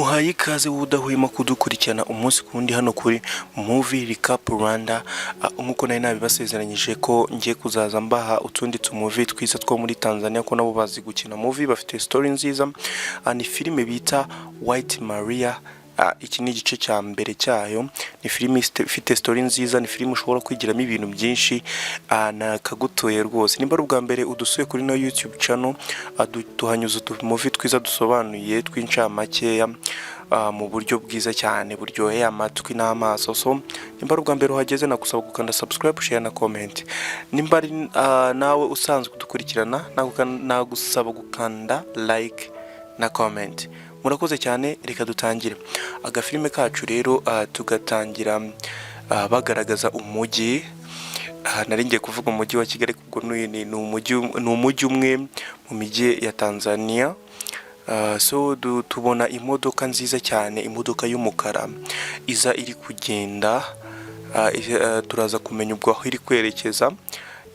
Nguhaye ikaze udahwema kudukurikirana umunsi kundi hano kuri Movie Recap Rwanda. Nkuko nari nabibasezeranyije ko ngiye kuzaza mbaha utundi movie twiza two muri Tanzania ko nabo bazi gukina movie, bafite story nziza. Ni filime bita White Maria. Iki ni igice cya mbere cyayo. Ni filime ifite story nziza, ni filime ushobora kwigiramo ibintu byinshi, nakagutoye rwose. Nimba ari ubwa mbere udusuye kuri no YouTube channel, tuhanyuza movie twiza dusobanuye tw'incamakeya mu buryo bwiza cyane buryoheye amatwi n'amaso. So nimba ari ubwa mbere uhageze, nagusaba gukanda subscribe, share na comment. Nimba ari nawe usanzwe kudukurikirana, nagusaba gukanda like na comment. Murakoze cyane, reka dutangire agafilime kacu rero. Tugatangira bagaragaza umujyi. Nari ngiye kuvuga umujyi wa Kigali kuko ni umujyi umwe mu mijyi ya Tanzania. So tubona imodoka nziza cyane, imodoka y'umukara iza iri kugenda. Turaza kumenya ubwo aho iri kwerekeza.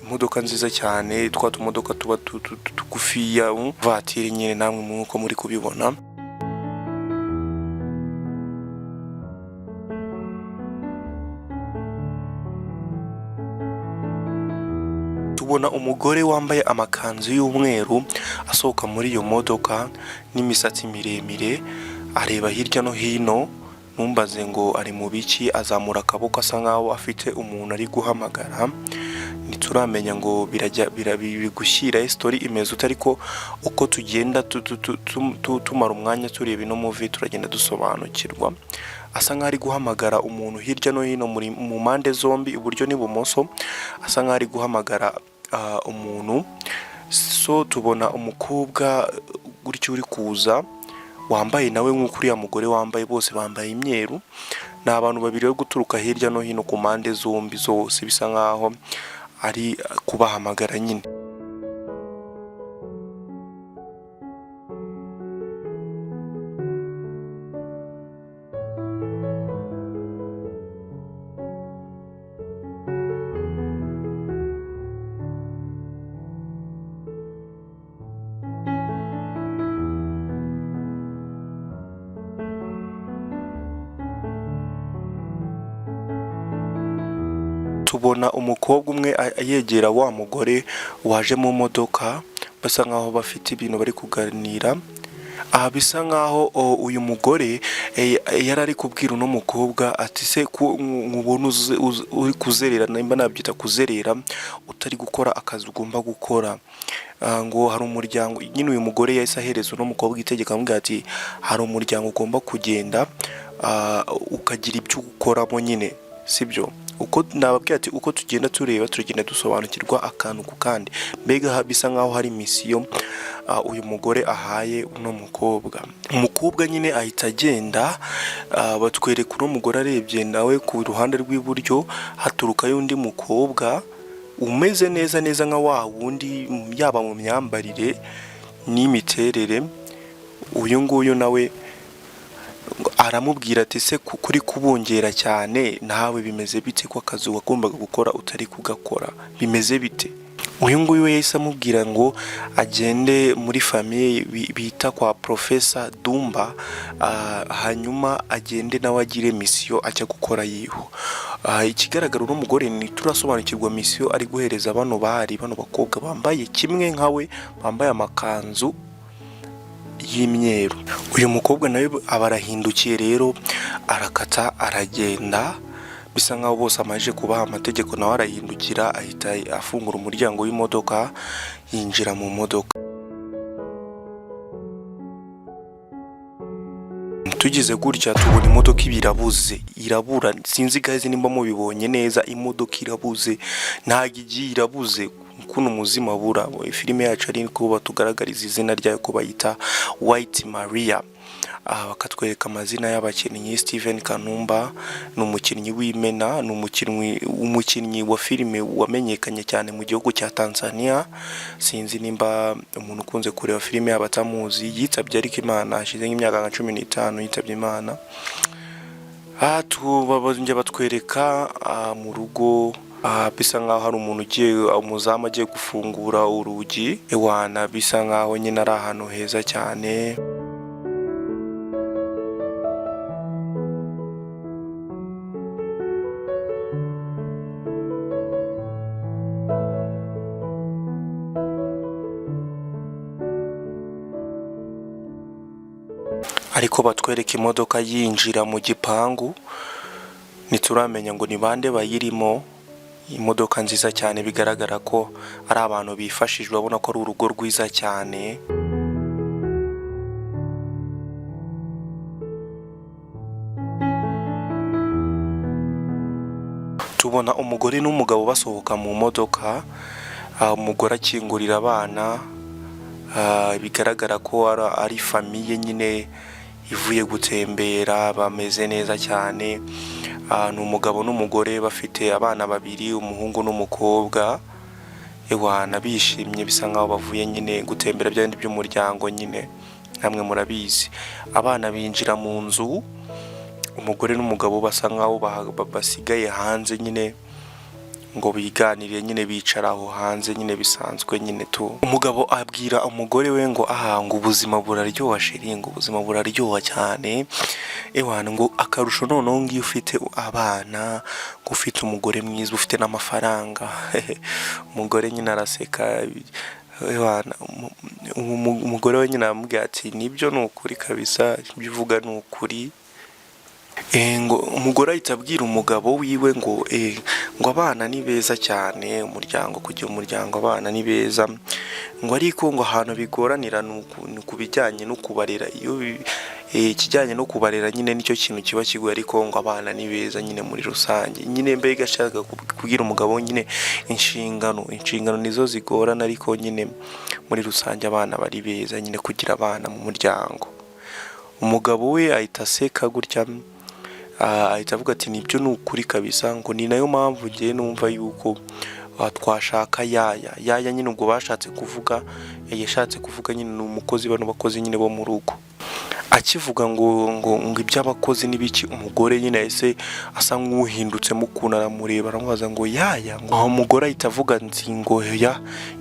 Imodoka nziza cyane, twatumodoka tuba tugufiya vatiri nyine, namwe nkuko muri kubibona. Tubona umugore wambaye amakanzu y'umweru asohoka muri iyo modoka n'imisatsi miremire, areba hirya no hino. Numbaze ngo ari mu biki, azamura akaboko asa nkaho afite umuntu ari guhamagara. Nituramenya ngo biragushyira story imeze utariko uko tugenda tumara umwanya tureba ino movie turagenda dusobanukirwa. Asa nkaho ari guhamagara umuntu hirya no hino mu mpande zombi, iburyo n'ibumoso. Asa nkaho ari guhamagara umuntu. So tubona umukobwa gutyo uri kuza, wambaye nawe nk'uko uriya mugore wambaye, bose bambaye imyeru. Ni abantu babiri bari guturuka hirya no hino ku mpande zombi zose, bisa nkaho ari kubahamagara nyine. Tubona umukobwa umwe yegera wa mugore waje mu modoka, basa nkaho bafite ibintu bari kuganira. Bisa nkaho uyu mugore yari ari kubwira uno mukobwa ati se nkubona uri kuzerera, nimba nabyita kuzerera, utari gukora akazi ugomba gukora. Ngo hari umuryango nyine. Uyu mugore yahise ahereza uno mukobwa itegeko, amubwira ati hari umuryango ugomba kugenda ukagira ibyo ukoramo nyine, sibyo? Uko nababwira ati uko tugenda tureba turagenda dusobanukirwa akantu ku kandi. Mbega bisa nkaho hari misiyo uyu mugore ahaye uno mukobwa. Umukobwa nyine ahita agenda. Batwereka uno mugore arebye nawe ku ruhande rw'iburyo haturukayo undi mukobwa umeze neza nka wa wundi, yaba mu myambarire n'imiterere. Uyu nguyu nawe aramubwira ati se kuri kubongera cyane, nawe bimeze bite ko akazi wagombaga gukora utari kugakora, bimeze bite? Uyu nguyu yahise amubwira ngo agende muri famille bita kwa Professor Dumba, hanyuma agende nawe agire misiyo ajya gukora yiho. Ikigaragara uno mugore ni turasobanukirwa misiyo ari guhereza bano bakobwa bambaye kimwe nkawe, bambaye amakanzu y'imyeru. Uyu mukobwa nawe abarahindukiye rero, arakata aragenda. Bisa nkaho bose amaje kubaha amategeko, nawe arahindukira ahita afungura umuryango w'imodoka yinjira mu modoka. Tugize gutya tubona imodoka irabura. Sinzi guys nimba mubibonye neza, imodoka irabuze, ntago igiye irabuze kuno muzima bura. Filime yacu ari ko batugaragariza izina ryayo ko bayita White Maria. Bakatwereka amazina y'abakinnyi. Steven Kanumba ni umukinnyi w'Imena, ni umukinnyi wa filime wamenyekanye cyane mu gihugu cya Tanzania. Sinzi nimba umuntu ukunze kureba filime y'abatamuzi. Yitabye ariko Imana hashize nk'imyaka nka 15 yitabye Imana. Tubabonye batwereka mu rugo. Bisa nkaho hari umuntu umuzamu agiye gufungura urugi. Ewana bisa nkaho nyine ari ahantu heza cyane. ariko batwereka imodoka yinjira mu gipangu, ntituramenya ngo ni bande bayirimo. Imodoka nziza cyane bigaragara ko ari abantu bifashijwe, babona ko ari urugo rwiza cyane. Tubona umugore n'umugabo basohoka mu modoka, umugore akingurira abana, bigaragara ko ari famiye nyine ivuye gutembera, bameze neza cyane. Ni umugabo n'umugore bafite abana babiri, umuhungu n'umukobwa. Ewana bishimye, bisa nkaho bavuye nyine gutembera bya bindi by'umuryango nyine, namwe murabizi. Abana binjira mu nzu, umugore n'umugabo basa nkaho basigaye hanze nyine ngo biganirire nyine, bicara aho hanze nyine bisanzwe nyine tu. Umugabo abwira umugore we ngo ngo ubuzima buraryoha sheri, ngo ubuzima buraryoha cyane. Ewana ngo akarusho noneho ngiyo ufite abana, ngo ufite umugore mwiza, ufite n'amafaranga. Umugore nyine araseka. Ewana umugore we nyine aramubwira ati nibyo ni ukuri kabisa, ibyo uvuga ni ukuri. Ngo umugore ahita abwira umugabo wiwe ngo abana ni beza cyane, umuryango, kugira umuryango abana ni beza, ngo ariko ngo ahantu bigoranira ni ku bijyanye no kubarera. Iyo ikijyanye no kubarera nyine nicyo kintu kiba kigoye, ariko ngo abana ni beza nyine muri rusange. Nyine mbega ashaka kubwira umugabo nyine inshingano nizo zigorana, ariko nyine muri rusange abana bari beza nyine, kugira abana mu muryango. Umugabo we ahita aseka gutya, ahita avuga ati nibyo ni ukuri kabisa, ngo ni nayo mpamvu ngiye numva yuko twashaka yaya nyine. ubwo bashatse kuvuga, yashatse kuvuga nyine ni umukozi, bano bakozi nyine bo mu rugo. Akivuga ngo iby'abakozi n'ibiki, umugore nyine yahise asa nk'uhindutse mukuna, aramureba aramubaza ngo yaya, ngo umugore ahita avuga ngo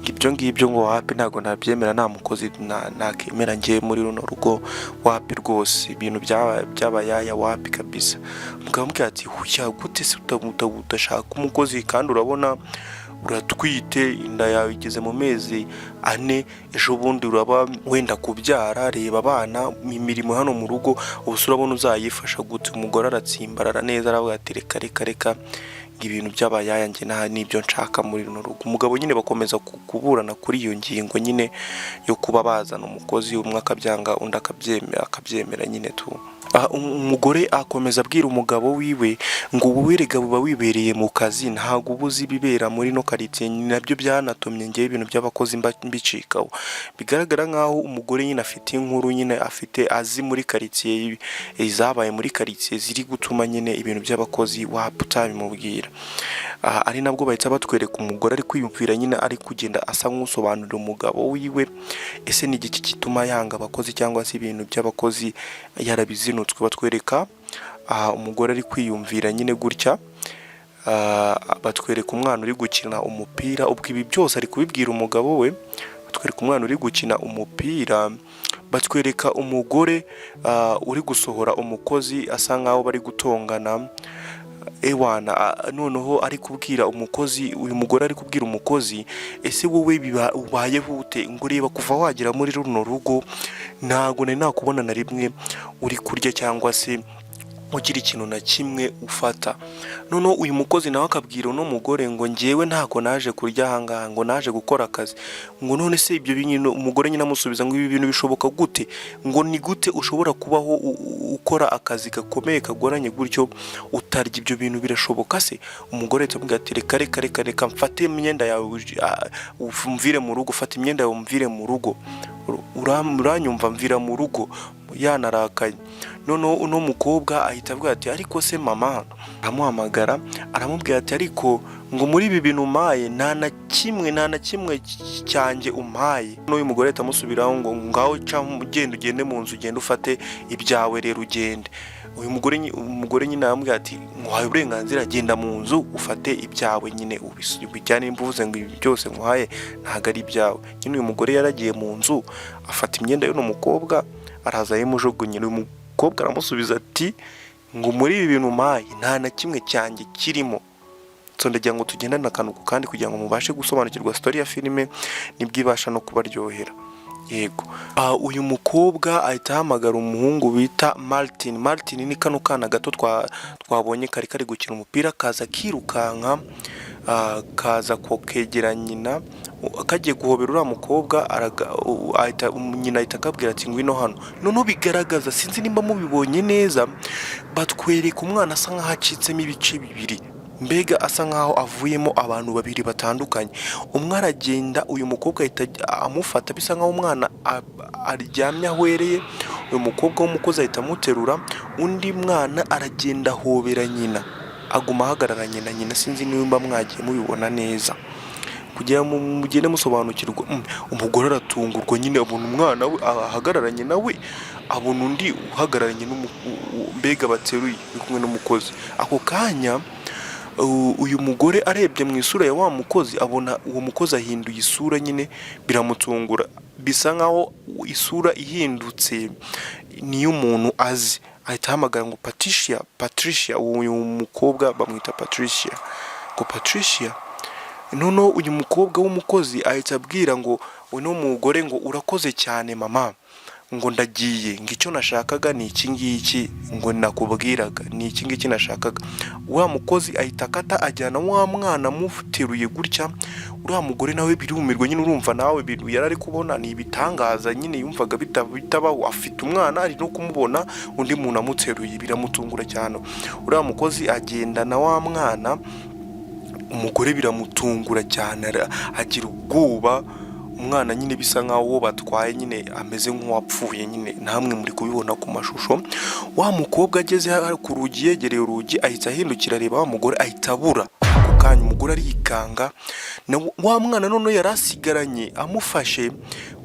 ibyo ngibyo ngo wapi, ntago nabyemera, nta mukozi nakemera ngiye muri runo rugo, wapi rwose, ibintu byaba yaya wapi kabisa. Umugabo amubwira ati huya gute se udashaka umukozi, kandi urabona uratwite, inda yawe igeze mu mezi 4, ejo bundi uraba wenda kubyara, reba abana, imirimo hano mu rugo ubuse urabona uzayifasha gute. Umugore aratsimbarara neza, aravuga ati reka ibintu by'abayaya njye n'ibyo nshaka muri runo rugo. Umugabo nyine bakomeza kuburana kuri iyo ngingo nyine yo kuba bazana umukozi, umwe akabyanga undi akabyemera nyine tu. Umugore akomeza abwira umugabo wiwe ngo wowe rega buba wibereye mu kazi, ntago ubuzi ibibera muri no quartier, nabyo byanatumye ngiye ibintu by'abakozi mbicikaho. Bigaragara nkaho umugore nyine afite inkuru nyine afite azi muri quartier, izabaye muri quartier ziri gutuma nyine ibintu by'abakozi waputabimubwira. Ari nabwo bahita batwereka umugore ari kwiyumvira nyine, ari kugenda asa nk'usobanurira umugabo wiwe ese ni igiki kituma yanga abakozi cyangwa se ibintu by'abakozi yarabizinutswe. Batwereka umugore ari kwiyumvira nyine gutya, batwereka umwana uri gukina umupira. Ubwo ibi byose ari kubibwira umugabo we, batwereka umwana uri gukina umupira, batwereka umugore uri gusohora umukozi, asa nkaho bari gutongana. Ewana noneho ari kubwira umukozi, uyu mugore ari kubwira umukozi ese wowe ubaye hute, ngo reba kuva wagera muri runo rugo ntago nari nakubona na rimwe uri kurya cyangwa se ugira ikintu na kimwe ufata. Noneho uyu mukozi nawe akabwira uno mugore ngo njyewe ntago naje kurya ahangaha, ngo naje gukora akazi. Ngo none se ibyo bintu, umugore nyine amusubiza ngo ibi bintu bishoboka gute, ngo ni gute ushobora kubaho ukora akazi gakomeye kagoranye gutyo utarya, ibyo bintu birashoboka se? Umugore atamubwira ati reka mfate imyenda yawe umvire mu rugo, fata imyenda yawe umvire mu rugo, uranyumva, mvira mu rugo. Yanarakaye. Noneho uno mukobwa ahita avuga ati ariko se mama, aramuhamagara aramubwira ati ariko ngo muri ibi bintu umpaye nta na kimwe cyanjye umpaye. N'uyu mugore ahita amusubiraho ngo ngaho ugende mu nzu, ugende ufate ibyawe rero ugende. Uyu umugore nyine aramubwira ati nguhaye uburenganzira, genda mu nzu ufate ibyawe nyine ubijyane, mvuze ngo ibi byose nguhaye ntago ari ibyawe. Nyine uyu mugore yaragiye mu nzu afata imyenda y'uno mukobwa, araza yimujugunyira. Uyu mukobwa aramusubiza ati ngo muri ibi bintu umpaye nta na kimwe cyanjye kirimo. So ndagira ngo tugendane akantu kandi kugira ngo mubashe gusobanukirwa story ya filime nibwo ibasha no kubaryohera. yego. Uyu mukobwa ahita ahamagara umuhungu bita Martin. Martin ni kano kana gato twabonye kari gukina umupira, kaza kirukanka, kaza kegera nyina, kagiye guhobera uriya mukobwa, nyina ahita akabwira ati ngwino hano. Noneho bigaragaza, sinzi nimba mubibonye neza, batwereka umwana asa nk'aho acitsemo ibice bibiri, mbega asa nk'aho avuyemo abantu babiri batandukanye. Umwe aragenda, uyu mukobwa ahita amufata bisa nk'aho umwana aryamye ahwereye, uyu mukobwa w'umukozi ahita amuterura, undi mwana aragenda ahobera nyina, aguma ahagararanye na nyina. Sinzi nimba mwagiye mubibona neza, kugira ngo mugende musobanukirwa. Umugore aratungurwa nyine, abona umwana we ahagararanye nawe, abona undi uhagararanye mbega bateruye kumwe n'umukozi. Ako kanya uyu mugore arebye mu isura ya wa mukozi, abona uwo mukozi ahinduye isura, nyine biramutungura, bisa nkaho isura ihindutse niyo umuntu azi. Ahita ahamagara ngo Patricia, uyu mukobwa bamwita Patricia, ngo Patricia. Noneho uyu mukobwa w'umukozi ahita abwira ngo uno mugore ngo urakoze cyane mama, ngo ndagiye, ngo icyo nashakaga ni iki ngiki, ngo nakubwiraga ni iki ngiki nashakaga. Wa mukozi ahita akata ajyana wa mwana muteruye gutya. Uriya mugore nawe birumirwa nyine, urumva nawe ibintu yari ari kubona ni ibitangaza nyine, yumvaga bitabaho, afite umwana ari no kumubona undi muntu amuteruye, biramutungura cyane. Uriya mukozi agenda na wa mwana, umugore biramutungura cyane, agira ubwoba. Umwana nyine bisa nkaho batwaye nyine ameze nk'uwapfuye nyine, namwe muri kubibona ku mashusho. Wa mukobwa ageze ku rugi, yegereye urugi, ahita ahindukira areba wa mugore, ahita abura. Ako kanya umugore arikanga, wa mwana none yari asigaranye amufashe,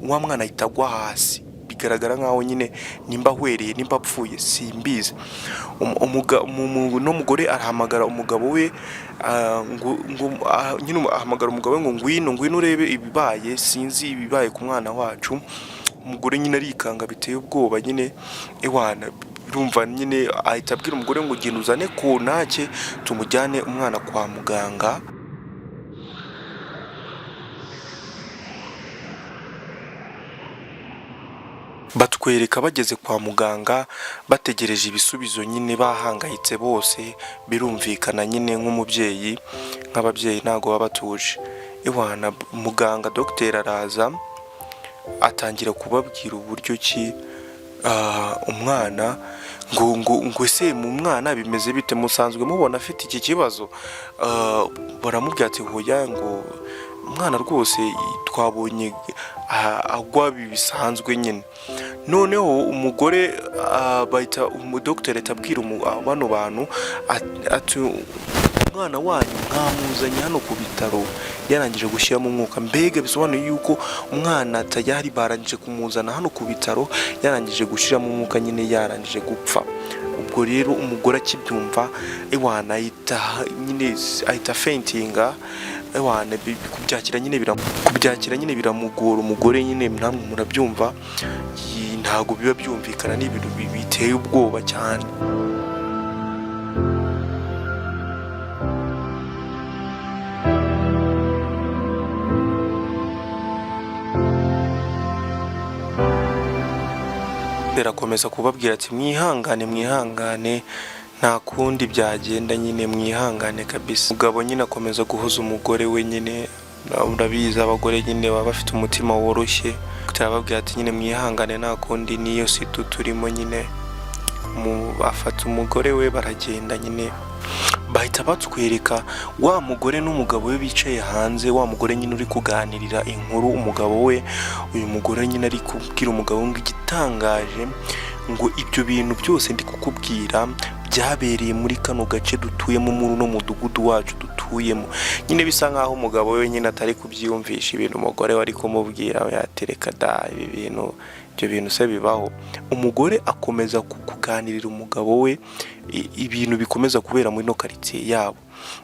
wa mwana ahita agwa hasi. Bigaragara nkaho nyine nimba ahwereye nimba apfuye simbizi. Umugore arahamagara umugabo we, nyine ahamagara umugabo we ngo ngwino urebe ibibaye, sinzi ibibaye ku mwana wacu. Umugore nyine arikanga biteye ubwoba nyine, ewana urumva nyine ahita abwira umugore ngo genda uzane kontake tumujyane umwana kwa muganga. Batwereka bageze kwa muganga, bategereje ibisubizo nyine, bahangayitse bose. Birumvikana nyine nk'umubyeyi, nk'ababyeyi ntago baba batuje. Ewana muganga dogiteri araza, atangira kubabwira uburyo ki umwana ngo ese mu mwana bimeze bite, musanzwe mubona afite iki kibazo? Baramubwira ati hoya, ngo umwana rwose twabonye agwa bisanzwe nyine. Noneho umugore bahita umudokiteri atabwira bano bantu ati umwana wanyu mwamuzanye hano ku bitaro yarangije gushyiramo umwuka. Mbega bisobanuye yuko umwana atayari barangije kumuzana hano ku bitaro yarangije gushyiramo umwuka, nyine yarangije gupfa. Ubwo rero umugore akibyumva, ewana ahita faintinga. Ewana kubyakira nyine biramugora umugore, nyine namwe murabyumva, ntago biba byumvikana, ni ibintu biteye ubwoba cyane. Berakomeza kubabwira ati mwihangane, nta kundi byagenda, nyine mwihangane kabisa. Umugabo nyine akomeza guhoza umugore we, nyine urabizi abagore nyine baba bafite umutima woroshye. Turababwira ati nyine mwihangane, nta kundi, niyo si turimo nyine. Afata umugore we baragenda nyine. Bahita batwereka wa mugore n'umugabo we bicaye hanze, wa mugore nyine uri kuganirira inkuru umugabo we. Uyu mugore nyine ari kubwira umugabo ngo igitangaje, ngo ibyo bintu byose ndi kukubwira byabereye muri kano gace dutuyemo, muri no mudugudu wacu dutuyemo. Nyine bisa nkaho umugabo we nyine atari kubyiyumvisha ibintu umugore wari kumubwira, yatereka da ibyo bintu se bibaho. Umugore akomeza kuganirira umugabo we ibintu bikomeza kubera muri no quartier yabo.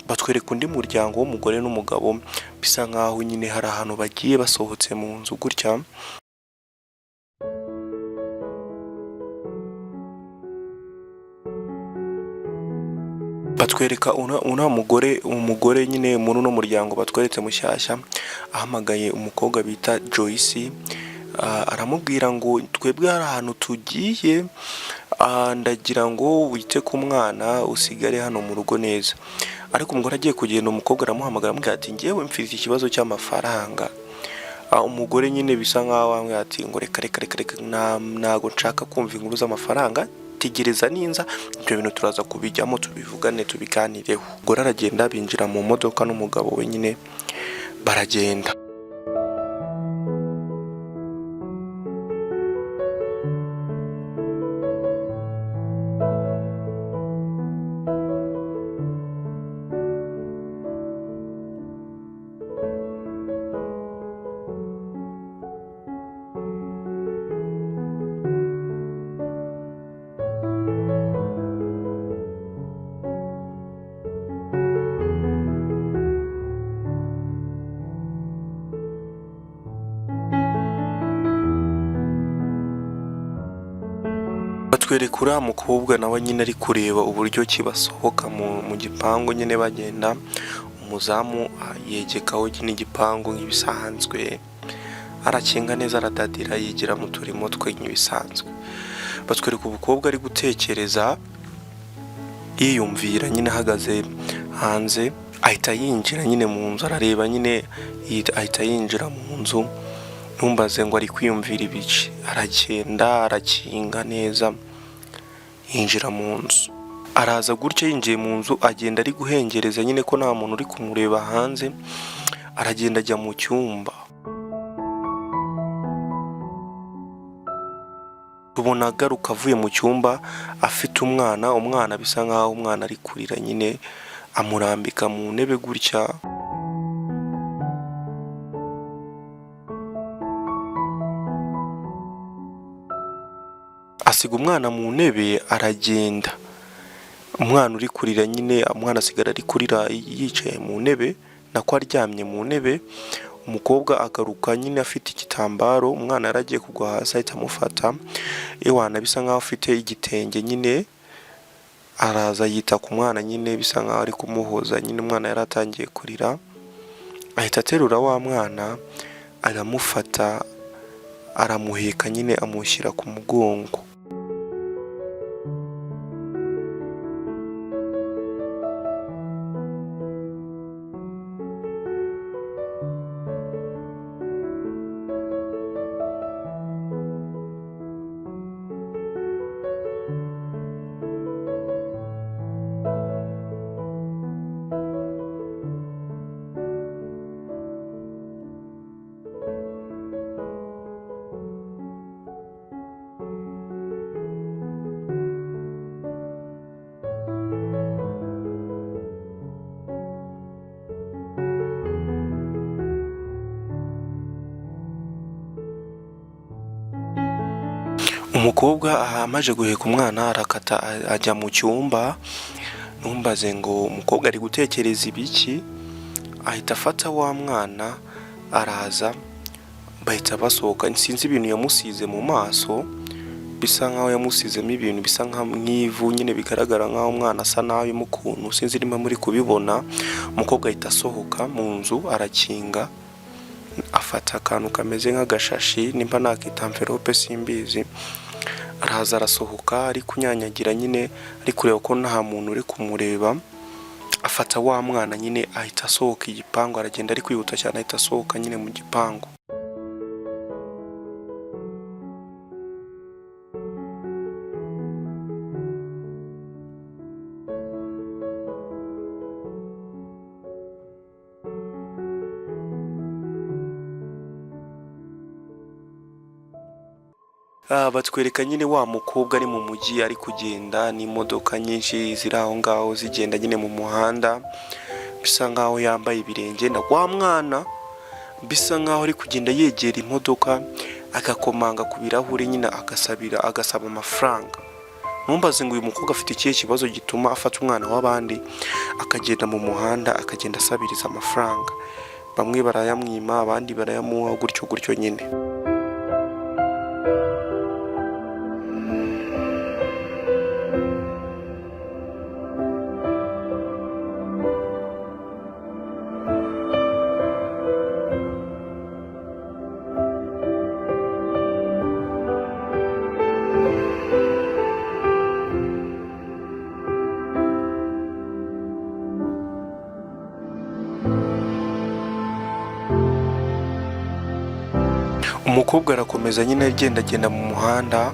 Batwereka undi muryango w'umugore n'umugabo, bisa nkaho nyine hari ahantu bagiye basohotse mu nzu gutya. Batwereka umugore nyine muri no muryango batweretse mushyashya, ahamagaye umukobwa bita Joyce. aramubwira ngo twebwe hari ahantu tugiye, ndagira ngo wite ku mwana usigare hano mu rugo neza. Ariko umugore agiye kugenda, umukobwa aramuhamagara amubwira ati njyewe mfite ikibazo cy'amafaranga. Umugore nyine bisa nkaho amubwira ati ngo reka ntago nshaka kumva inkuru z'amafaranga, tegereza ninza ibyo bintu turaza kubijyamo tubivugane tubiganireho. Umugore aragenda, binjira mu modoka n'umugabo we nyine baragenda. Batwereka uriya mukobwa nawe nyine ari kureba uburyo ki basohoka mu gipangu nyine bagenda. Umuzamu yegekaho nyine igipangu nk'ibisanzwe, arakinga neza, aradadira, yigira mu turimo twe nk'ibisanzwe. Batwereka umukobwa ari gutekereza, yiyumvira nyine ahagaze hanze, ahita yinjira nyine mu nzu, arareba nyine ahita yinjira mu nzu. Ntumbaze ngo ari kwiyumvira ibice, aragenda arakinga neza, yinjira mu nzu. Araza gutya, yinjiye mu nzu, agenda ari guhengereza nyine ko nta muntu uri kumureba hanze. Aragenda ajya mu cyumba, tubona agaruka avuye mu cyumba afite umwana bisa nkaho umwana ari kurira nyine, amurambika mu ntebe gutya. Asiga umwana mu ntebe aragenda. Umwana uri kurira nyine, umwana asigara ari kurira yicaye mu ntebe, nako aryamye mu ntebe. Umukobwa agaruka nyine afite igitambaro, umwana yaragiye kugwa hasi ahita amufata. Ewana bisa nkaho afite igitenge nyine, araza yita ku mwana nyine bisa nkaho ari kumuhoza nyine. Umwana yaratangiye kurira, ahita aterura wa mwana aramufata, aramuheka nyine amushyira ku mugongo. Umukobwa amaze guheka umwana arakata ajya mu cyumba. Ntumbaze ngo umukobwa ari gutekereza ibiki, ahita afata wa mwana araza, bahita basohoka. Sinzi ibintu yamusize mu maso, bisa nkaho yamusizemo ibintu bisa nk'ivu nyine, bigaragara nkaho umwana asa nabi mu kuntu, sinzi niba muri kubibona. Umukobwa ahita asohoka mu nzu, arakinga, afata akantu kameze nk'agashashi, nimba nakita envelope simbizi. Araza arasohoka ari kunyanyagira nyine, ari kureba ko nta muntu uri kumureba. Afata wa mwana nyine ahita asohoka igipangu, aragenda ari kwihuta cyane, ahita asohoka nyine mu gipangu. Batwereka nyine wa mukobwa ari mu mujyi ari kugenda n'imodoka nyinshi ziri aho ngaho zigenda nyine mu muhanda, bisa nkaho yambaye ibirenge. Na wa mwana bisa nkaho ari kugenda yegera imodoka, agakomanga ku birahuri nyine, agasaba amafaranga. Ntumbaze ngo uyu mukobwa afite ikihe kibazo gituma afata umwana w'abandi akagenda mu muhanda akagenda asabiriza amafaranga. Bamwe barayamwima, abandi barayamuha, gutyo nyine. Umukobwa arakomeza nyine agenda mu muhanda,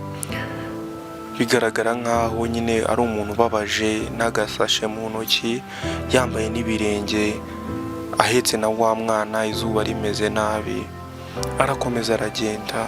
bigaragara nkaho nyine ari umuntu ubabaje n'agasashe mu ntoki, yambaye n'ibirenge, ahetse na wa mwana, izuba rimeze nabi, arakomeza aragenda.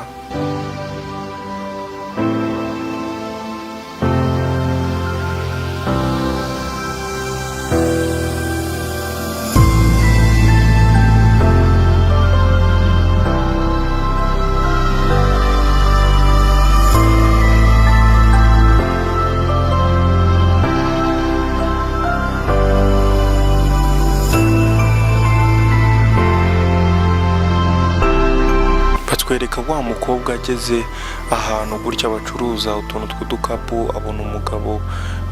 Batwereka wa mukobwa ageze ahantu gutya bacuruza utuntu tw'udukapu, abona umugabo,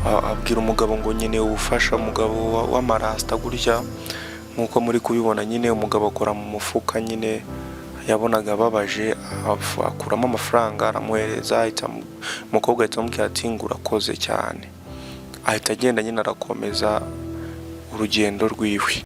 abwira umugabo ngo nyine ufasha umugabo w'amarasta gutya, nk'uko muri kubibona nyine umugabo akora mu mufuka nyine, yabonaga ababaje, akuramo amafaranga aramuhereza, umukobwa ahita amubwira ati ngo urakoze cyane, ahita agenda nyine arakomeza urugendo rwiwe.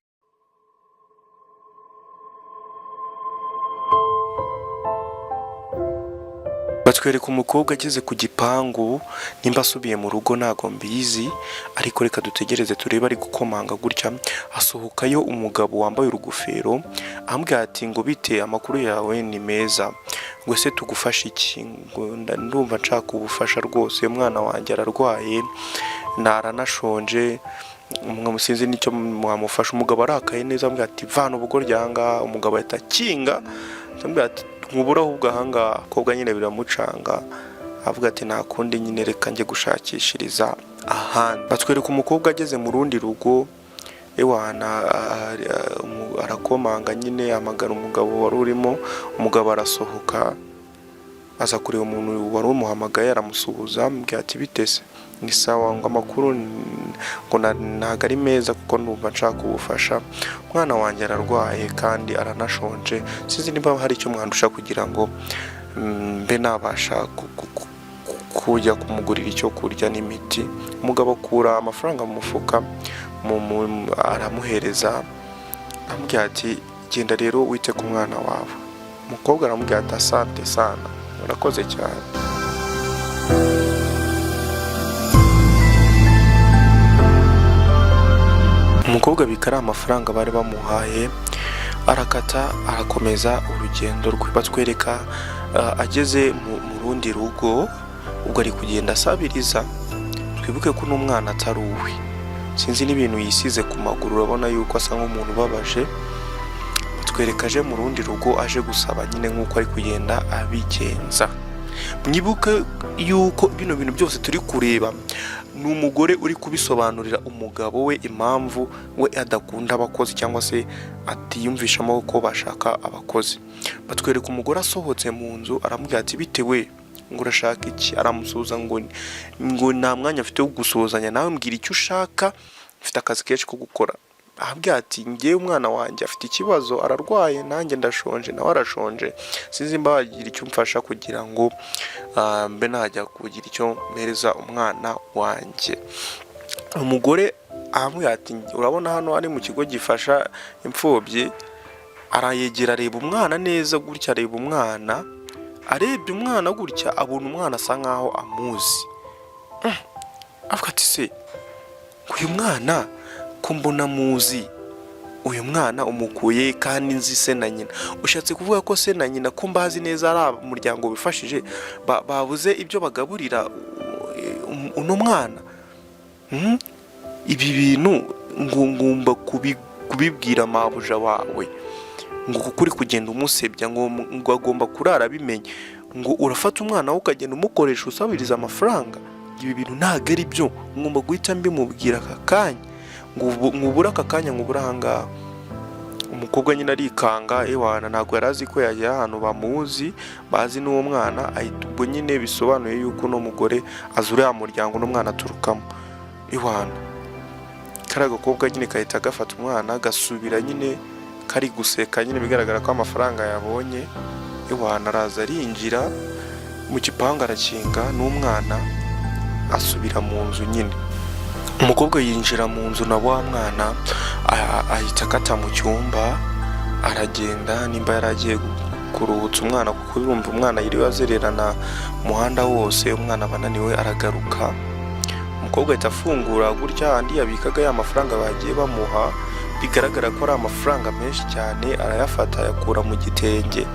Batwereka umukobwa ageze ku gipangu, nimba asubiye mu rugo ntago mbizi, ariko reka dutegereze turebe. Ari gukomanga gutya, asohokayo umugabo wambaye urugofero, ambwira ati ngo bite, amakuru yawe ni meza, ngo se tugufasha iki, ngo ndumva nshaka ubufasha rwose, umwana wanjye ararwaye, naranashonje, sinzi nicyo mwamufasha. Umugabo arakaye neza, ambwira ati vana ubugorya, umugabo ahita akinga, ambwira ati nkubura ahubwo ahangaha. Kobwa nyine biramucanga, avuga ati nta kundi nyine reka njye gushakishiriza ahandi. Batwereka umukobwa ageze mu rundi rugo, arakomanga nyine, amagara umugabo wari urimo, umugabo arasohoka, aza kureba umuntu wari umuhamagaye, aramusuhuza, ambwira ati bitese, ni sawa, ngo amakuru ngo ntago ari meza kuko ndumva nshaka ubufasha, umwana wanjye ararwaye kandi aranashonje, sinzi niba hari icyo mwandusha kugira ngo mbe nabasha kujya kumugurira icyo kurya n'imiti. Umugabo akura amafaranga mu mufuka, aramuhereza, amubwira ati genda rero wite ku mwana wawe. Umukobwa aramubwira ati asante sana, urakoze cyane. Umukobwa bikara amafaranga bari bamuhaye, arakata arakomeza urugendo rwe. Batwereka ageze mu rundi rugo, ubwo ari kugenda asabiriza. Twibuke ko n'umwana atari uwe, sinzi n'ibintu yisize ku maguru, urabona yuko asa nk'umuntu ubabaje. Batwereka aje mu rundi rugo, aje gusaba nyine nk'uko ari kugenda abigenza. Mwibuke yuko bino bintu byose turi kureba ni umugore uri kubisobanurira umugabo we impamvu we adakunda abakozi cyangwa se atiyumvishamo ko bashaka abakozi. Batwereka umugore asohotse mu nzu, aramubwira ati bitewe, ngo urashaka iki, aramusuza ngo nta mwanya afite wo gusuhuzanya nawe, mbwira icyo ushaka, mfite akazi kenshi ko gukora. Ahabwira ati ngiye umwana wanjye afite ikibazo, ararwaye, nanjye ndashonje, nawe arashonje, sinzi mba wagira icyo mfasha kugira ngo mbe najya kugira icyo mpereza umwana wanjye. Umugore ahamubwira ati urabona hano ari mu kigo gifasha imfubyi, arayegera areba umwana neza gutya, areba umwana, arebye umwana gutya, abona umwana asa nkaho amuzi. Avuga ati se uyu mwana ko mbona muzi, uyu mwana umukuye kandi nzi se na nyina, ushatse kuvuga ko se na nyina ko mbazi neza ari umuryango bifashije babuze ibyo bagaburira uno mwana? Ibi bintu ngomba kubibwira mabuja wawe, ngo kuko uri kugenda umusebya, ngo agomba kurara abimenye, ngo urafata umwana we ukagenda umukoresha usabiriza amafaranga. Ibi bintu ntabwo ari byo, ngomba guhita mbimubwira aka kanya, nkubura aka kanya, nkubura ahangaha. Umukobwa nyine arikanga, ntabwo yari azi ko yajya ahantu bamuzi, bazi n'uwo mwana. Ahita ubwo nyine bisobanuye yuko uno mugore azi uriya muryango n'umwana aturukamo. Kariya gakobwa nyine kahita gafata umwana, gasubira nyine kari guseka nyine, bigaragara ko amafaranga yabonye. Araza arinjira mu gipangu, arakinga, n'umwana asubira mu nzu nyine. Umukobwa yinjira mu nzu na wa mwana, ahita akata mu cyumba, aragenda, nimba yaragiye kuruhutsa umwana kuko yumva umwana yiriwe azererana umuhanda wose, umwana abananiwe aragaruka. Umukobwa ahita afungura gutya andi yabikaga ya mafaranga bagiye bamuha, bigaragara ko ari amafaranga menshi cyane, arayafata ayakura mu gitenge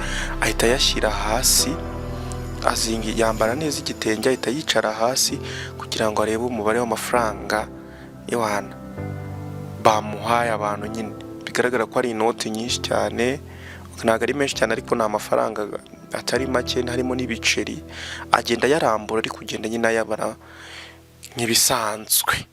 ahita ayashyira hasi, yambara neza igitenge ahita yicara hasi kugira ngo arebe umubare w'amafaranga y'abantu bamuhaye abantu nyine. Bigaragara ko ari inoti nyinshi cyane, ntabwo ari menshi cyane ariko ni amafaranga atari make, harimo n'ibiceri. Agenda yarambura ari kugenda nyine ayabara nk'ibisanzwe.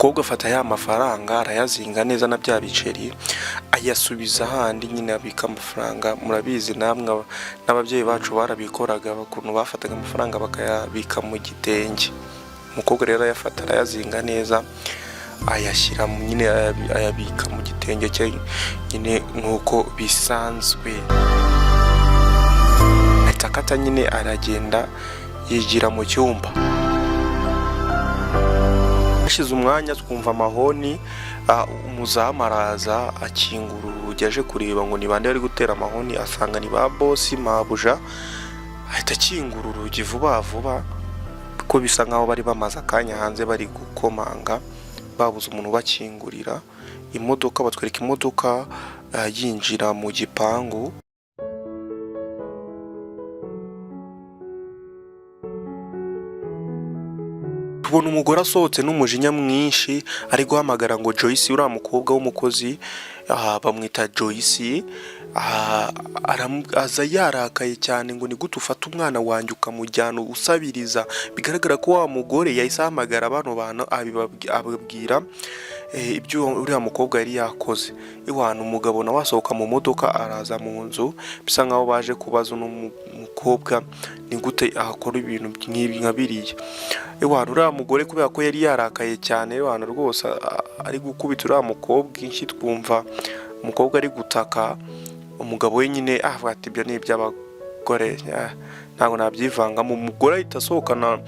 Umukobwa afata ya mafaranga arayazinga neza na bya biceri ayasubiza handi nyine abika amafaranga. Murabizi namwe n'ababyeyi bacu barabikoraga, bakuntu bafataga amafaranga bakayabika mu gitenge. Umukobwa rero ayafata arayazinga neza ayashyira nyine ayabika mu gitenge cye nyine nk'uko bisanzwe. Ahita akata nyine aragenda yigira mu cyumba. Hashize umwanya twumva amahoni, umuzamu araza akingura urugi aje kureba ngo ni bande bari gutera amahoni, asanga ni ba bosi mabuja. Ahita akingura urugi vuba vuba kuko bisa nkaho bari bamaze akanya hanze bari gukomanga babuze umuntu bakingurira. Imodoka batwereka imodoka yinjira mu gipangu. Tubona umugore asohotse n'umujinya mwinshi ari guhamagara ngo Joyce, uriya mukobwa w'umukozi bamwita Joyce. Aza yarakaye cyane ngo ni gute ufata umwana wanjye ukamujyana usabiriza. Bigaragara ko wa mugore yahise ahamagara bano bantu ababwira ibyo uriya mukobwa yari yakoze. Iwana umugabo nawe asohoka mu modoka araza mu nzu, bisa nkaho baje kubaza uno mukobwa ni gute akora ibintu nk'ibi nka biriya. Iwana uriya mugore kubera ko yari yarakaye cyane, iwana rwose ari gukubita uriya mukobwa inshyi. Twumva umukobwa ari gutaka, umugabo we nyine avuga ati ibyo ni iby'abagore ntabwo nabyivangamo. Umugore ahita asohokana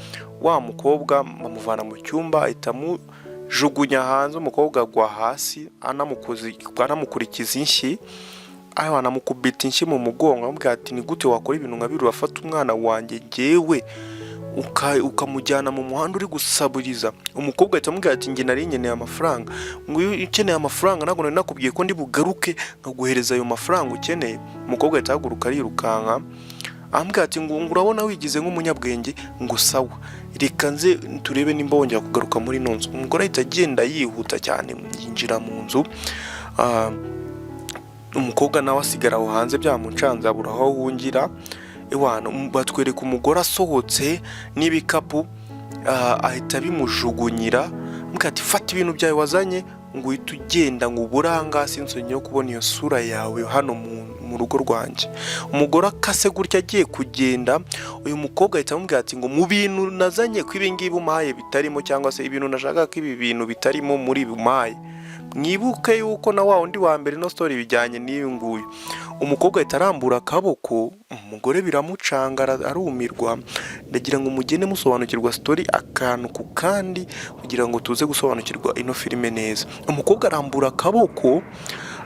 wa mukobwa bamuvana mu cyumba ahita amujugunya hanze. Umukobwa agwa hasi anamukurikiza inshyi, anamukubita inshyi mu mugongo amubwira ati ni gute wakora ibintu nka biri, urafata umwana wanjye njyewe ukamujyana mu muhanda uri gusaburiza. Umukobwa ahita amubwira ati njye nari nkeneye amafaranga. Ngo iyo ukeneye amafaranga ntabwo nari nakubwiye ko ndi bugaruke nkaguhereza ayo mafaranga ukeneye. Umukobwa ahita ahaguruka arirukanka amubwira ati ngo urabona wigize nk'umunyabwenge, ngo sawa reka nze turebe nimba wongera kugaruka muri ino nzu. Umugore ahita agenda yihuta cyane yinjira mu nzu. Umukobwa nawe asigara aho hanze byamucanze abura aho ahungira. Batwereka umugore asohotse n'ibikapu, ahita bimujugunyira amubwira ati fata ibintu byawe wazanye ngo uhite ugenda, ngo uburanga sinzongera kubona iyo sura yawe hano mu rugo rwanjye. Umugore akase gutya agiye kugenda, uyu mukobwa ahita amubwira ati ngo mu bintu nazanye ko ibi ngibi umpaye bitarimo, cyangwa se ibintu nashaka ko ibi bintu bitarimo muri bumaye. Mwibuke yuko na wa undi wa mbere no story bijyanye n'iyo nguyu. Umukobwa ahita arambura akaboko, umugore biramucanga arumirwa. Ndagira ngo mugende musobanukirwa story akantu ku kandi kugira ngo tuze gusobanukirwa ino filime neza. Umukobwa arambura akaboko,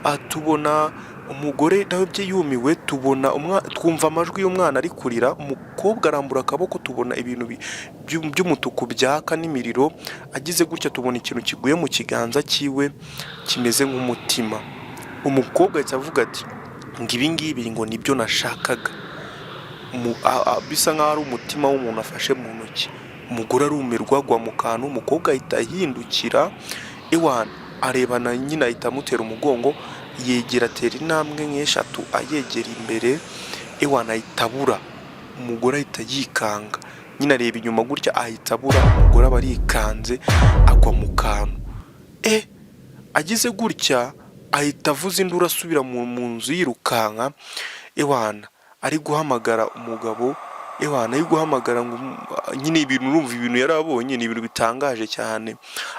atubona umugore nawe bye yumiwe, twumva amajwi y'umwana ari kurira, umukobwa arambura akaboko, tubona ibintu by'umutuku byaka n'imiriro, agize gutya tubona ikintu kiguye mu kiganza cyiwe kimeze nk'umutima. Umukobwa ahita avuga ati ngo ibi ngibi ngo nibyo nashakaga, bisa nk'aho ari umutima w'umuntu afashe mu ntoki. Umugore arumirwa, agwa mu kantu, umukobwa ahita ahindukira, arebana nyine, ahita amutera umugongo, yegera atera intambwe nk'eshatu ayegera imbere, ahita abura. Umugore ahita yikanga, nyine areba inyuma gutya ahita abura, umugore aba arikanze agwa mu kantu. Agize gutya ahita avuza induru, asubira mu nzu yirukanka, ari guhamagara umugabo, ari guhamagara ngo nyine ibintu, urumva ibintu yari abonye ni ibintu bitangaje cyane.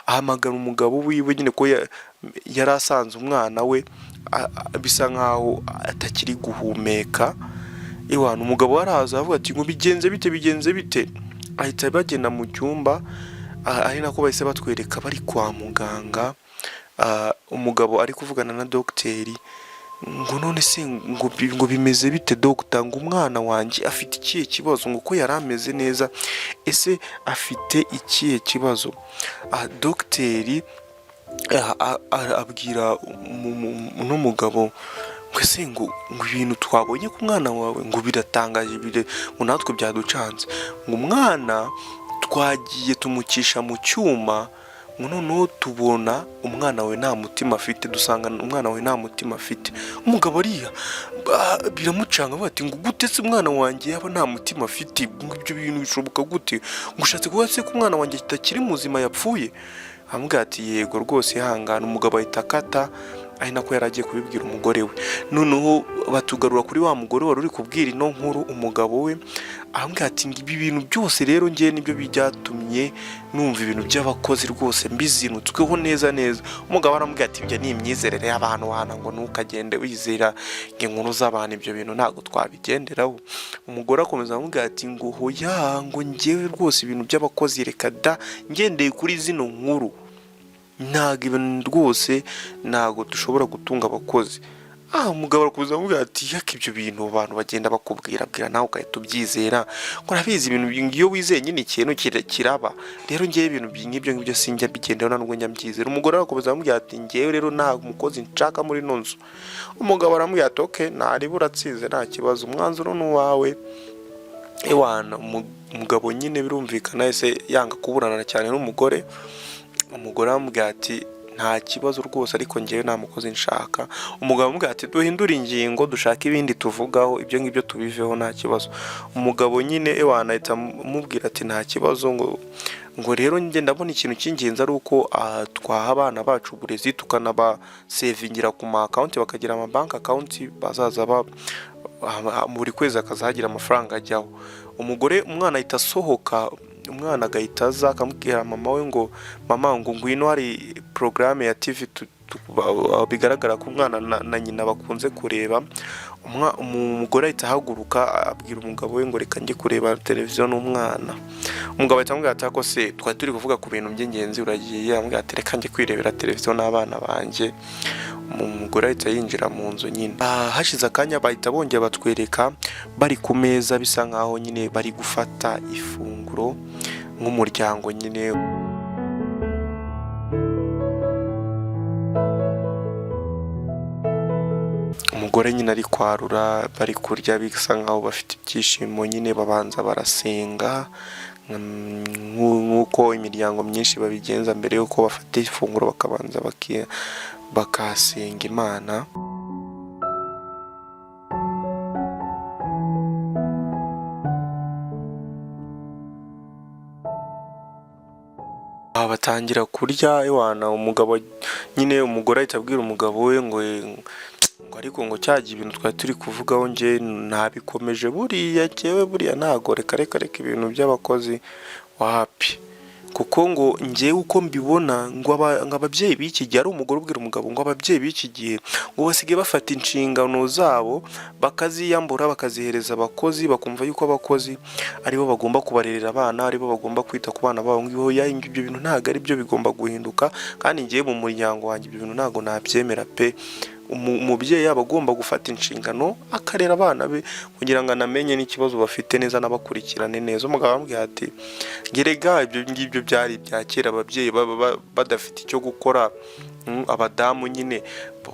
Ahamagara umugabo wiwe nyine ko yari asanze umwana we bisa nkaho atakiri guhumeka. Umugabo araza avuga ati ngo bigenze bite. Ahita bagenda mu cyumba, ari nako bahise batwereka bari kwa muganga. Umugabo ari kuvugana na dogiteri ngo none se ngo bimeze bite dogita, ngo umwana wanjye afite ikihe kibazo, ngo ko yari ameze neza, ese afite ikihe kibazo? Dogiteri abwira n'umugabo ngo ese ngo ibintu twabonye ku mwana wawe ngo biratangaje, ngo natwe byaducanze, ngo umwana twagiye tumucisha mu cyuma, ngo noneho tubona umwana we nta mutima afite, dusanga umwana we nta mutima afite. Umugabo biramucanga bati ngo gute se umwana wanjye yaba nta mutima afite, ngo ibyo bintu bishoboka gute, ngo ushatse kuvuga se ko umwana wanjye kitakiri muzima yapfuye? Amubwira ati yego rwose ihangane. Umugabo ahita akata, ari nako yari agiye kubibwira umugore we. Noneho batugarura kuri wa mugore wari uri kubwira ino nkuru umugabo we, amubwira ati ibi bintu byose rero ngiye nibyo byatumye numva ibintu by'abakozi rwose mbizinutsweho neza. Umugabo aramubwira ati ibyo ni imyizerere y'abantu, ngo ntukagende wizera inkuru z'abantu, ibyo bintu ntabwo twabigenderaho. Umugore akomeza amubwira ati ngo hoya, ngo ngewe rwose ibintu by'abakozi reka da, ngendeye kuri zino nkuru ntabwo ibintu rwose ntabwo dushobora gutunga abakozi. Umugabo arakuza amubwira ati yaka ibyo bintu abantu bagenda bakubwira nawe ugahita ubyizera, ngo urabizi ibintu iyo wizeye nyine ikintu kiraba. Rero ngewe ibintu nk'ibyo sinjya bigendeho, ntabwo njya mbyizera. Umugore arakomeza amubwira ati ngewe rero nta mukozi nshaka muri ino nzu. Umugabo aramubwira ati okay, ntariba uratsinze nta kibazo, umwanzuro ni uwawe. Umugabo nyine birumvikana ese yanga kuburana cyane n'umugore. Umugore aramubwira ati nta kibazo rwose, ariko ngewe nta mukozi nshaka. Umugabo aramubwira ati duhindure ingingo, dushaka ibindi tuvugaho, ibyo ngibyo tubiveho nta kibazo. Umugabo nyine ahita amubwira ati nta kibazo, ngo rero njye ndabona ikintu cy'ingenzi ari uko twaha abana bacu uburezi, tukanabasevingira ku ma account, bakagira ama bank account, bazaza buri kwezi akazagira amafaranga ajyaho. Umwana ahita asohoka, umwana agahita aza akamubwira mama we ngo mama, ngo ngwino hari porogaramu ya TV bigaragara ko umwana na nyina bakunze kureba. Umugore ahita ahaguruka abwira umugabo we ngo reka njye kureba televiziyo n'umwana. Umugabo ahita amubwira ati ako se twari turi kuvuga ku bintu by'ingenzi uragiye? Amubwira ati reka njye kwirebera televiziyo n'abana banjye. Umugore ahita yinjira mu nzu nyine. Hashize akanya bahita bongera batwereka bari ku meza, bisa nkaho nyine bari gufata ifunguro nk'umuryango nyine. Umugore nyine ari kwarura, bari kurya bisa nkaho bafite ibyishimo nyine, babanza barasenga nk'uko imiryango myinshi babigenza mbere y'uko bafata ifunguro, bakabanza bakasenga Imana. Batangira kurya. Umugabo nyine, umugore ahita abwira umugabo we ngo ariko ngo cyagiye ibintu twari turi kuvugaho nge ntabikomeje, buriya ntago reka ibintu by'abakozi wapi, kuko ngo ngewe uko mbibona ngo ababyeyi b'iki gihe, ari umugore ubwira umugabo ngo ababyeyi b'iki gihe ngo basigaye bafata inshingano zabo bakaziyambura, bakazihereza abakozi, bakumva yuko abakozi aribo bagomba kubarerera abana, aribo bagomba kwita ku bana babo. Ibyo bintu ntabwo ari byo bigomba guhinduka, kandi ngewe mu muryango wanjye ibyo bintu ntabwo nabyemera pe. umubyeyi aba agomba gufata inshingano akarera abana be kugira ngo anamenye n'ikibazo bafite neza n'abakurikirane neza. Umugabo arambwira ati gerega ibyo ngibyo byari ibya kera, ababyeyi baba badafite icyo gukora, abadamu nyine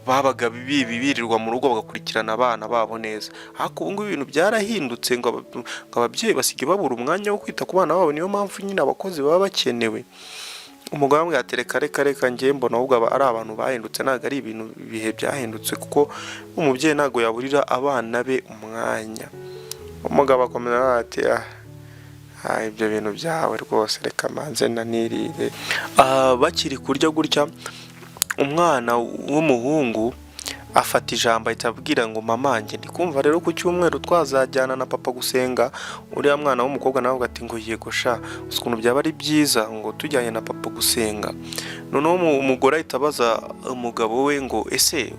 babaga birirwa mu rugo bagakurikirana abana babo neza. Ariko ubu ngubu ibintu byarahindutse ngo ababyeyi basige babura umwanya wo kwita ku bana babo, niyo mpamvu nyine abakozi baba bakenewe. Umugabo amwe yatereka reka njye mbona ahubwo ari abantu bahindutse, ntabwo ari ibintu bihe byahindutse, kuko umubyeyi ntabwo yaburira abana be umwanya. Umugabo akomeza ati ibyo bintu byawe rwose reka manze nanirire. Bakiri kurya gutya, umwana w'umuhungu afata ijambo ahita abwira ngo mama njye ndi kumva rero ku cyumweru twazajyana na papa gusenga. Uriya mwana w'umukobwa nawe ati ngo yego sha, ukuntu byaba ari byiza ngo tujyanye na papa gusenga. Noneho umugore ahita abaza umugabo we ngo ese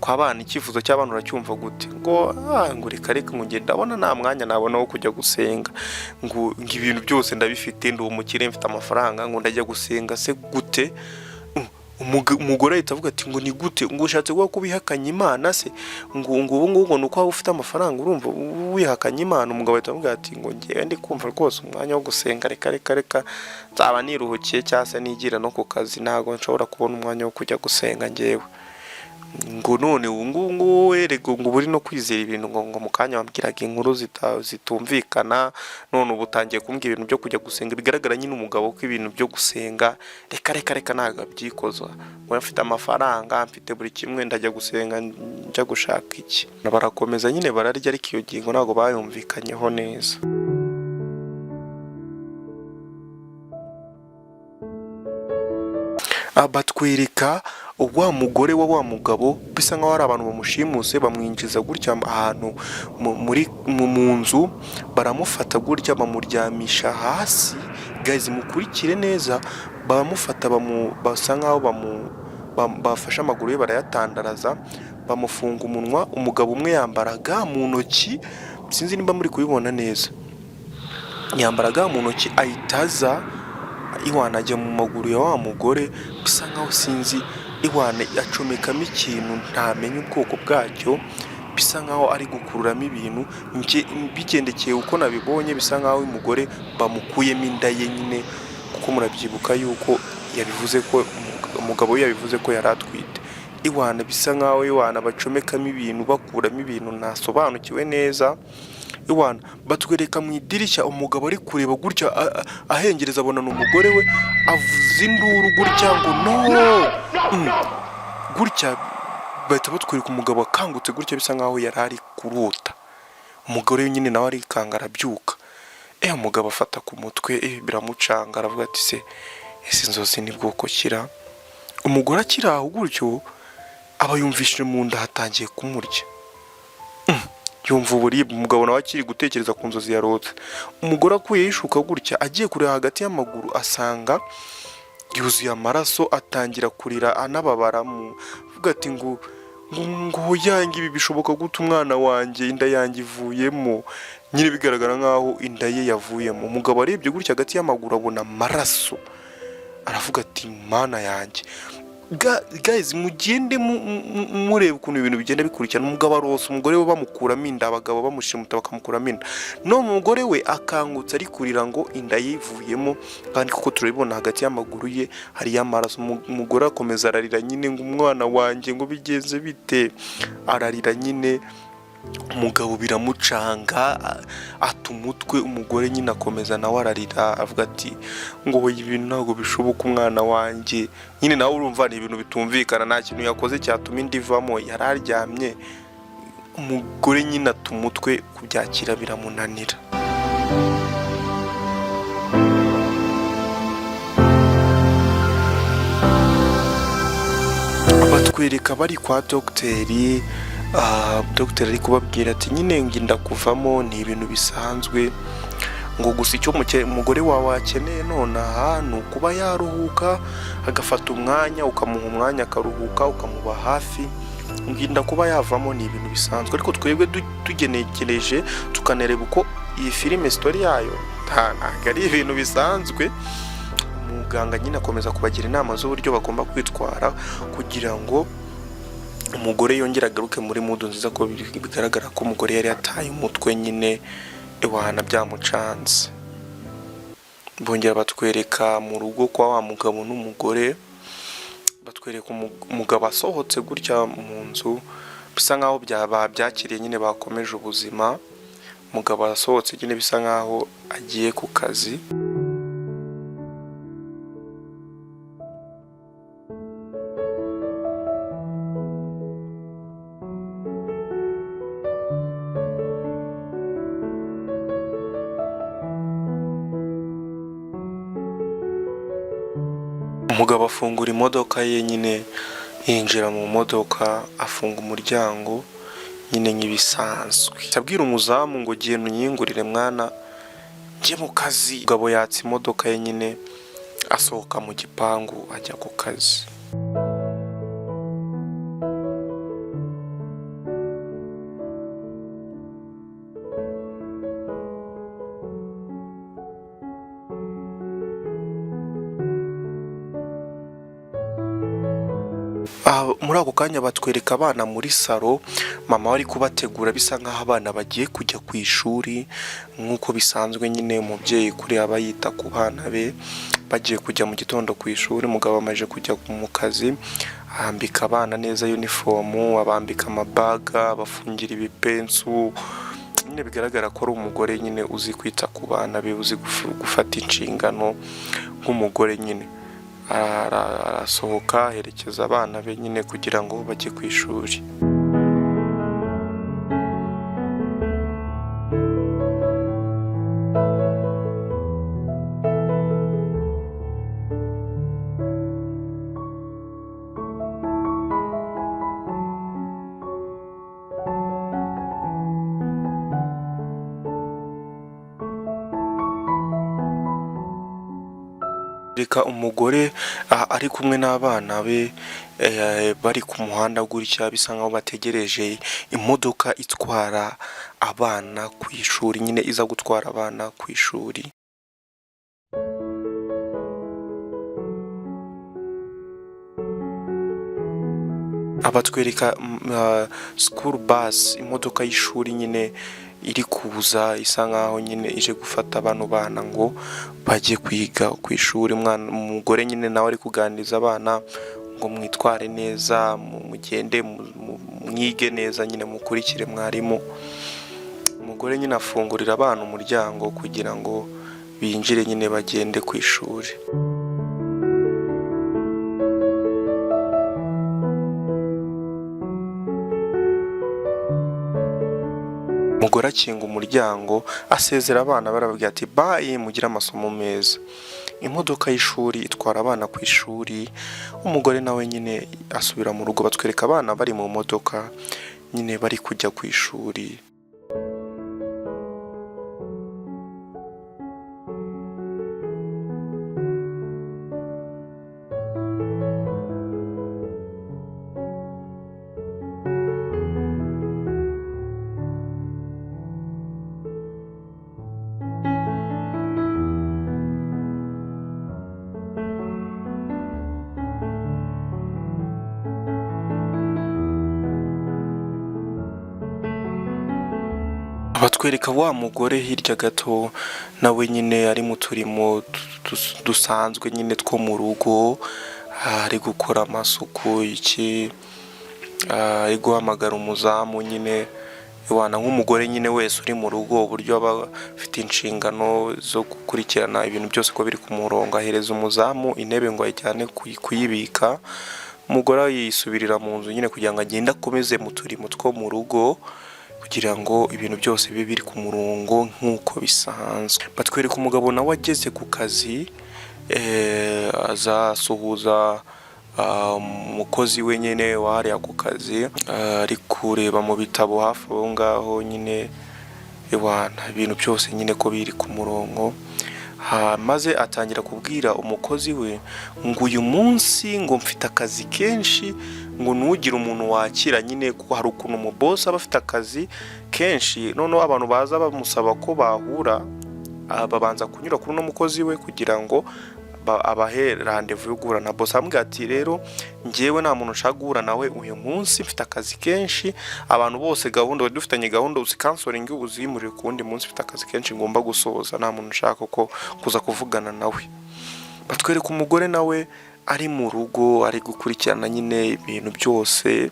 kwa bana icyifuzo cy'abantu uracyumva gute? Ngo reka ngo njye ndabona nta mwanya nabona wo kujya gusenga, ngo ibintu byose ndabifite, ndi umukire mfite amafaranga, ngo ndajya gusenga se gute? Umugore ahita avuga ati ngo ni gute, ngo ushatse kuba kubihakanya Imana se, ngo ubu ngubu ni uko waba ufite amafaranga urumva wihakanya Imana? Umugabo ahita avuga ati ngo ngewe ndi kumva rwose umwanya wo gusenga reka nzaba niruhukiye cyangwa se nigira no ku kazi, ntabwo nshobora kubona umwanya wo kujya gusenga ngewe. Ngo none ubu ngubu erego ngo buri no kwizera ibintu ngo mu kanya wambwiraga inkuru zitumvikana, none ubu utangiye kumbwira ibintu byo kujya gusenga. Bigaragara nyine umugabo ko ibintu byo gusenga reka ntabwo abyikozwa, ngo afite amafaranga mfite buri kimwe ndajya gusenga njya gushaka iki. Barakomeza nyine bararya, ariko iyo ngingo ntabwo bayumvikanyeho neza. Batwereka wa mugore wa mugabo bisa nkaho ari abantu bamushimuse, bamwinjiza gutya ahantu mu nzu, baramufata gutya bamuryamisha hasi. Guys mukurikire neza, baramufata basa nkaho bafashe amaguru ye barayatandaraza, bamufunga umunwa. Umugabo umwe yambaraga mu ntoki, sinzi nimba muri kubibona neza, yambaraga mu ntoki ahitaza iwana ajya mu maguru ya wa mugore, bisa nkaho sinzi iwana acomekamo ikintu ntamenye ubwoko bwacyo, bisa nkaho ari gukururamo ibintu. Bigendekeye uko nabibonye, bisa nkaho umugore bamukuyemo inda ye nyine, kuko murabyibuka yuko yabivuze ko umugabo we yabivuze ko yari atwite. Iwana bisa nkaho iwana bacomekamo ibintu, bakuramo ibintu ntasobanukiwe neza. Iwana batwereka mu idirishya umugabo ari kureba gutya ahengereza, abona n'umugore we avuza induru gutya ngo no gutya. Bahita batwereka umugabo akangutse gutya, bisa nkaho yari ari kurota. Umugore we nyine nawe arikanga arabyuka. Umugabo afata ku mutwe, biramucanga, aravuga ati ese inzozi ni bwoko kira. Umugore akiri aho gutyo aba yumvishije mu nda hatangiye kumurya, yumva uburibwe. Umugabo nawe akiri gutekereza ku nzozi yarotse. Umugore akuye yishuka gutya, agiye kureba hagati y'amaguru asanga yuzuye amaraso, atangira kurira anababara, avuga ati ngo yange ibi bishoboka gute, umwana wanjye inda yanjye ivuyemo. Nyine bigaragara nkaho inda ye yavuyemo. Umugabo arebye gutya hagati y'amaguru abona amaraso, aravuga ati mana yanjye. Guys mugende mureba ukuntu ibintu bigenda bikurikirana. Umugabo arose, umugore we bamukuramo inda, abagabo bamushimuta bakamukuramo inda. No umugore we akangutse ari kurira ngo inda yivuyemo, kandi kuko turabibona hagati y'amaguru ye hari amaraso. Umugore akomeza ararira nyine ngo umwana wanjye ngo bigenze bite, ararira nyine. Umugabo biramucanga ata umutwe. Umugore nyine akomeza nawe ararira, avuga ati ngo ibintu ntabwo bishoboka umwana wanjye. Nyine nawe urumva ni ibintu bitumvikana, nta kintu yakoze cyatuma indi ivamo, yararyamye. Umugore nyine ata umutwe, kubyakira biramunanira. Batwereka bari kwa dogiteri. Dogiteri ari kubabwira ati nyine nginda kuvamo, ni ibintu bisanzwe, ngo gusa icyo umugore wawe akeneye nonaha ni ukuba yaruhuka, agafata umwanya, ukamuha umwanya akaruhuka, ukamuba hafi. Nginda kuba yavamo ni ibintu bisanzwe. Ariko twebwe tugenekereje tukanareba uko iyi filime story yayo, ntabwo ari ibintu bisanzwe. Muganga nyine akomeza kubagira inama z'uburyo bagomba kwitwara kugira ngo umugore yongera agaruke muri mudu nziza, ko bigaragara ko umugore yari yataye umutwe nyine ewana byamucanze. Bongera batwereka mu rugo kwa wa mugabo n'umugore, batwereka umugabo asohotse gutya mu nzu, bisa nkaho byakiriye nyine bakomeje ubuzima. Umugabo asohotse nyine bisa nkaho agiye ku kazi. Umugabo afungura imodoka ye nyine, yinjira mu modoka, afunga umuryango nyine nk'ibisanzwe. Abwira umuzamu ngo genda unyingurire mwana njye mu kazi. Umugabo yatse imodoka ye nyine, asohoka mu gipangu ajya ku kazi. Muri ako kanya batwereka abana muri salo, mama wari kubategura bisa nkaho abana bagiye kujya ku ishuri nk'uko bisanzwe. Nyine umubyeyi kuri aba yita ku bana be bagiye kujya mu gitondo ku ishuri. Umugabo amaje kujya mu kazi, ahambika abana neza uniformu, abambika amabaga, bafungira ibipensu. Nyine bigaragara ko ari umugore nyine uzi kwita ku bana be, uzi gufata inshingano nk'umugore nyine. Arasohoka aherekeza abana be nyine kugira ngo bajye ku ishuri. Reka umugore ari kumwe n'abana be bari ku muhanda gutya, bisa nkaho bategereje imodoka itwara abana ku ishuri, nyine iza gutwara abana ku ishuri. Abatwereka school bus, imodoka y'ishuri nyine iri kuza, isa nkaho nyine ije gufata bano bana ngo bajye kwiga ku ishuri. Umugore nyine nawe ari kuganiriza abana ngo mwitware neza, mugende mwige neza, nyine mukurikire mwarimu. Umugore nyine afungurira abana umuryango kugira ngo binjire nyine bagende ku ishuri. Umugore akinga umuryango, asezera abana, barababwira ati bayi mugire amasomo meza. Imodoka y'ishuri itwara abana ku ishuri. Umugore nawe nyine asubira mu rugo. Batwereka abana bari mu modoka nyine bari kujya ku ishuri. Batwereka wa mugore hirya gato, nawe nyine ari mu turimo dusanzwe nyine two mu rugo, ari gukora amasuku ari guhamagara umuzamu nyine. Wana nk'umugore nyine wese uri mu rugo, uburyo aba afite inshingano zo gukurikirana ibintu byose ko biri ku murongo. Ahereza umuzamu intebe ngo ajyane kuyibika. Umugore yisubirira mu nzu nyine kugira ngo agende akomeze mu turimo two mu rugo, kugira ngo ibintu byose bibe biri ku murongo nk'uko bisanzwe. Batwereka umugabo nawe ageze ku kazi, azasuhuza umukozi we nyine wahariye ako kazi, ari kureba mu bitabo hafi aho ngaho nyine. Ibintu byose nyine ko biri ku murongo. Maze atangira kubwira umukozi we ngo uyu munsi ngo mfite akazi kenshi, ngo ntugire umuntu wakira nyine, kuko hari ukuntu umubosi aba afite akazi kenshi, noneho abantu baza bamusaba ko bahura, babanza kunyura kuri uno mukozi we kugira ngo abahe rendezvous yo guhura na boss. Ambwira ati rero njyewe nta muntu ushaka guhura nawe uyu munsi, mfite akazi kenshi, abantu bose gahunda bari dufitanye gahunda uzikansoringe uzimurire ku wundi munsi, mfite akazi kenshi ngomba gusoza, nta muntu ushaka ko kuza kuvugana nawe. Batwereka umugore nawe ari mu rugo ari gukurikirana nyine ibintu byose,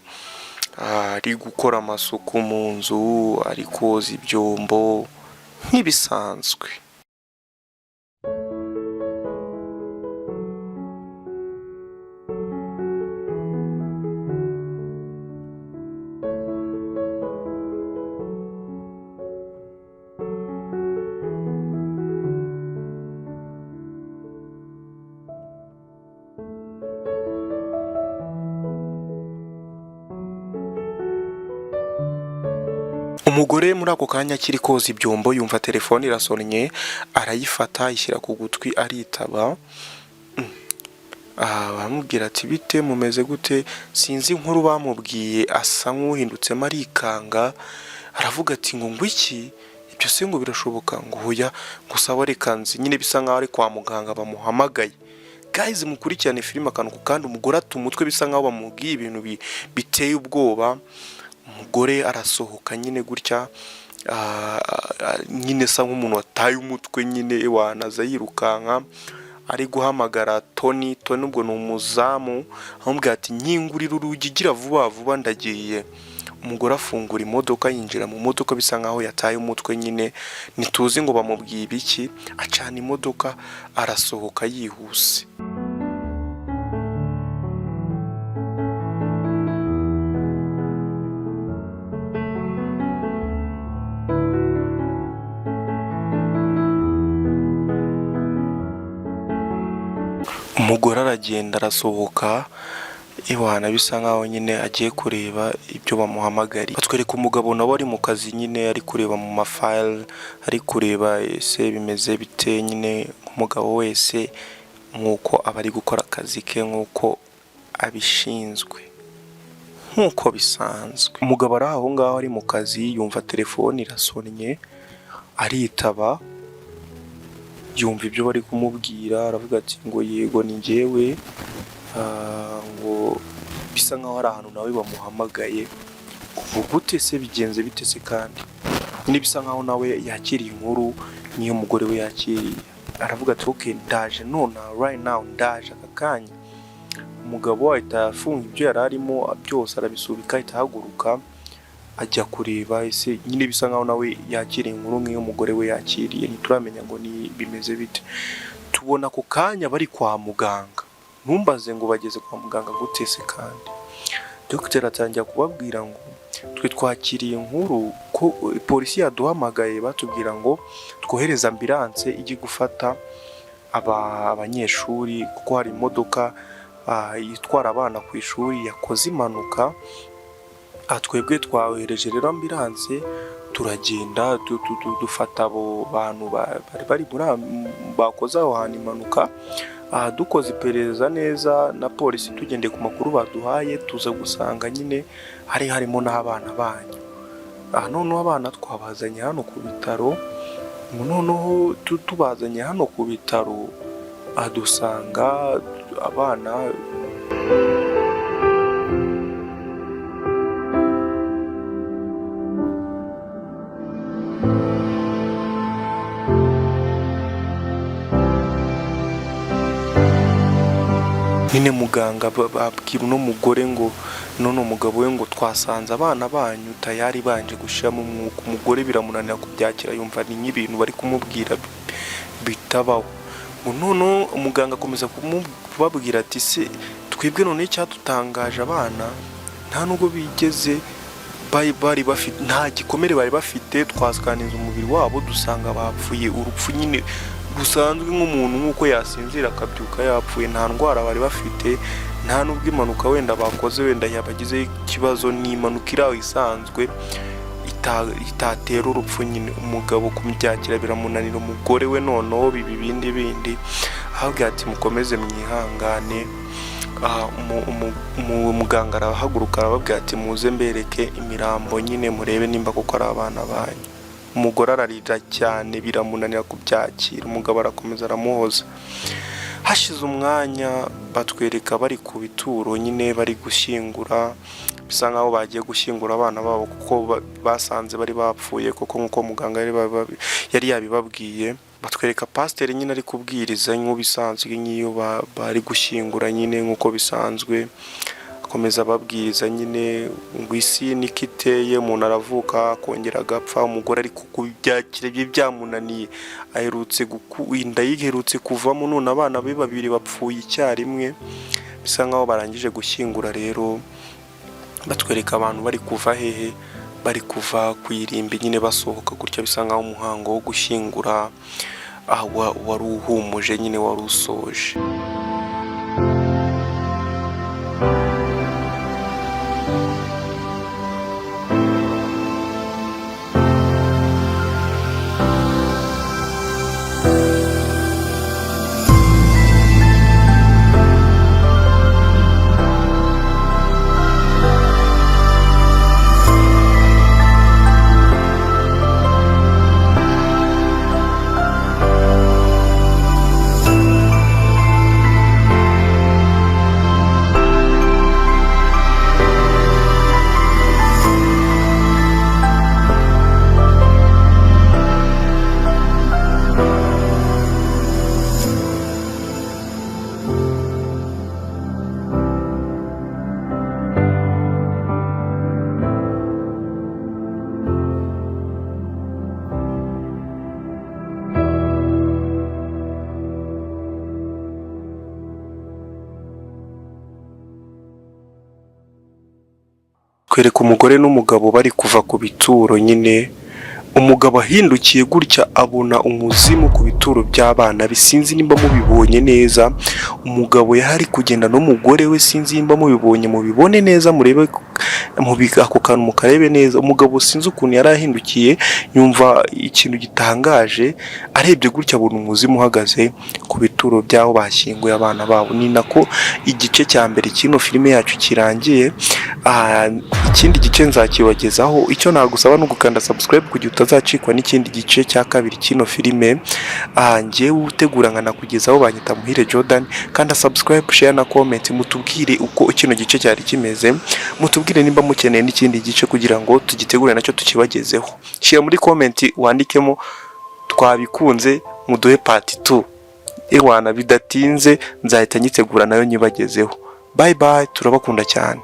ari gukora amasuku mu nzu, ari koza ibyombo nk'ibisanzwe. Umugore muri ako kanya akiri koza ibyombo yumva telefone irasonnye, arayifata ayishyira ku gutwi aritaba. Bamubwira ati bite mumeze gute, sinzi inkuru bamubwiye, asa nk'uhindutsemo arikanga, aravuga ati ngo ngwiki ibyo se ngo birashoboka, ngo hoya gusa warekanze, nyine bisa nkaho ari kwa muganga bamuhamagaye. Guys, mukurikirane filime akantu kandi umugore atumutwe bisa nkaho bamubwiye ibintu biteye ubwoba. Umugore arasohoka nyine gutya, nyine sa nk'umuntu wataye umutwe nyine wanaza yirukanka, ari guhamagara Tony ubwo ni umuzamu, amubwira ati nyingurira urugi gira vuba vuba ndagiye. Umugore afungura imodoka yinjira mu modoka bisa nkaho yataye umutwe nyine, nituzi ngo bamubwiye ibiki, acana imodoka arasohoka yihuse. Umugore aragenda arasohoka, iwana bisa nkaho nyine agiye kureba ibyo bamuhamagariye. Batwereka umugabo nawe ari mu kazi nyine, ari kureba mu mafile, ari kureba ese bimeze bite nyine, umugabo wese nkuko aba ari gukora akazi ke nkuko abishinzwe nkuko bisanzwe. Umugabo ari aho ngaho ari mu kazi yumva telefone irasonnye, aritaba yumva ibyo bari kumubwira, aravuga ati ngo yego ni njyewe, ngo bisa nkaho ari ahantu nawe bamuhamagaye. Ubu gute se bigenze bite se, kandi nyine bisa nkaho nawe yakiriye inkuru niyo mugore we yakiriye. Aravuga ati okay ndaje none right now, ndaje aka kanya. Umugabo ahita afunga ibyo yari arimo byose arabisubika, ahita ahaguruka ajya kureba ese nyine bisa nkaho nawe yakiriye inkuru nk'iyo umugore we yakiriye. Ntituramenya ngo ni bimeze bite. Tubona ku kanya bari kwa muganga, ntumbaze ngo bageze kwa muganga gute se, kandi Dr atangira kubabwira ngo twe twakiriye inkuru ko polisi yaduhamagaye, batubwira ngo twohereza ambulance ijye gufata abanyeshuri kuko hari imodoka itwara abana ku ishuri yakoze impanuka. Twebwe twawereje rero ambulance, turagenda dufata abo bantu bari bakoze aho hantu impanuka. Dukoze iperereza neza na polisi tugendeye ku makuru baduhaye, tuza gusanga nyine harimo n'abana banyu. Noneho abana twabazanye hano ku bitaro, noneho tubazanye hano ku bitaro dusanga abana nyine. Muganga babwira uno mugore ngo none umugabo we ngo twasanze abana banyu tayari banje gushiramo umwuka. Umugore biramunanira kubyakira, yumva ni nk'ibintu bari kumubwira bitabaho. None umuganga akomeza kubabwira ati se twebwe none cyatutangaje, abana nta nubwo bigeze bari bafite, nta gikomere bari bafite, twaskaniriza umubiri wabo dusanga bapfuye urupfu nyine gusanzwe nk'umuntu nk'uko yasinzira akabyuka yapfuye, nta ndwara bari bafite, nta nubwo impanuka wenda bakoze wenda yabagize ikibazo, ni impanuka iraho isanzwe itatera urupfu nyine. Umugabo kumbyakira biramunanira, umugore we noneho bindi ahabwira ati mukomeze mwihangane. Umuganga arahaguruka arababwira ati muze mbereke imirambo nyine murebe nimba koko ari abana banyu. Umugore ararira cyane biramunanira kubyakira, umugabo arakomeza aramuhoza. hashize umwanya batwereka bari ku bituro nyine bari gushyingura, bisa nkaho bagiye gushyingura abana babo kuko basanze bari bapfuye kuko nkuko muganga yari yabibabwiye. Batwereka pasiteri nyine ari kubwiriza nk'ubisanzwe nk'iyo bari gushyingura nyine nk'uko bisanzwe, akomeza ababwiriza nyine ngo isi niko iteye, umuntu aravuka akongera agapfa, umugore ari kubyakira bye byamunaniye, aherutse inda yiherutse kuvamo, none abana be babiri bapfuye icyarimwe, bisa nkaho barangije gushyingura. Rero batwereka abantu bari kuva hehe, bari kuva ku irimbi nyine basohoka gutya, bisa nkaho umuhango wo gushyingura wari uhumuje nyine wari usoje. Twereka umugore n'umugabo bari kuva ku bituro nyine, umugabo ahindukiye gutya abona umuzimu ku bituro by'abana, bisinzi nimba mubibonye neza. Umugabo yari kugenda n'umugore we, sinzi nimba mubibonye, mubibone neza, murebe ako kantu mukarebe neza. Umugabo sinzi ukuntu yari ahindukiye, yumva ikintu gitangaje, arebye gutya abona umuzimu uhagaze ku bituro by'aho bashyinguye abana babo. Ni nako igice cya mbere kino filime yacu kirangiye. Ikindi gice nzakibagezaho, icyo nagusaba no gukanda subscribe kugira utazacikwa n'ikindi gice cya kabiri kino filime. Njyewe utegura nkanakugezaho banyita Muhire Jordan, kanda subscribe, share na comment, mutubwire uko kino gice cyari kimeze, mutubwire nimba mukeneye n'ikindi gice kugira ngo tugitegure nacyo tukibagezeho. Shira muri comment wandikemo twabikunze muduhe part 2. Ewana bidatinze nzahita nyitegura nayo nyibagezeho. Bye bye, turabakunda cyane.